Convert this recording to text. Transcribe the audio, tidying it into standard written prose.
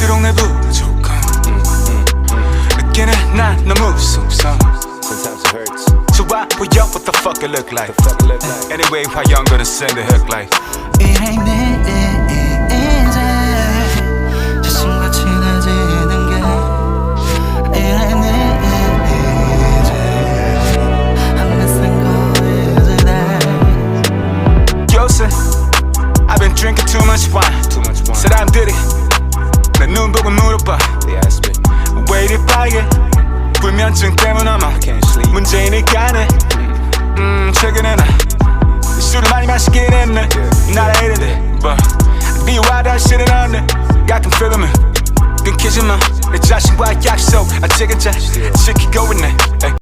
갈수록 내 부족함 느끼는 난 너무 속상. Sometimes it hurts. So why boy up what the fuck it look like? Anyway why you gonna sing the hook like It ain't me 이제 자신과 친해지는 게 It ain't me 이제 I'm missing go is it that 요새 I've been drinking too much wine. 사람들이 내 눈 보고 물어봐 왜 이리 빨개 불면증 때문 아마 문제니까네. 최근에 나 술을 많이 마시긴 했네. Not I hated it but 미워하다 실은 없네. 가끔 feeling 끊기지만 내 자신과의 약속 아직은 잘 지키고 있네.